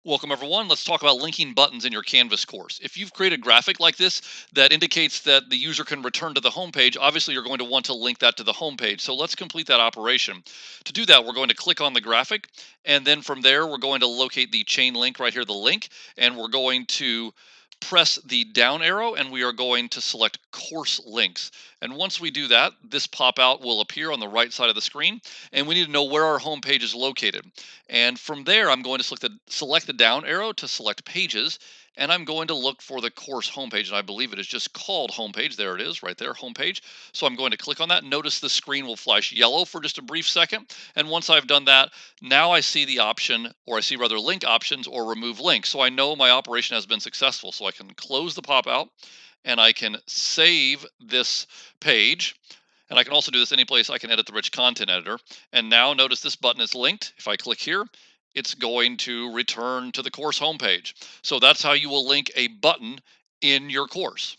Welcome everyone. Let's talk about linking buttons in your Canvas course. If you've created a graphic like this that indicates that the user can return to the homepage, obviously you're going to want to link that to the homepage. So let's complete that operation. To do that, we're going to click on the graphic, and then from there, we're going to locate the chain link right here, the link, and we're going to press the down arrow and we are going to select course links. And once we do that, this pop out will appear on the right side of the screen, and we need to know where our homepage is located. And from there, I'm going to select the down arrow to select pages. And I'm going to look for the course homepage. And I believe it is just called homepage. There it is right there, homepage. So I'm going to click on that. Notice the screen will flash yellow for just a brief second. And once I've done that, now I see the option, or I see rather link options or remove link. So I know my operation has been successful. So I can close the pop out and I can save this page. And I can also do this any place I can edit the rich content editor. And now notice this button is linked. If I click here, it's going to return to the course homepage. So that's how you will link a button in your course.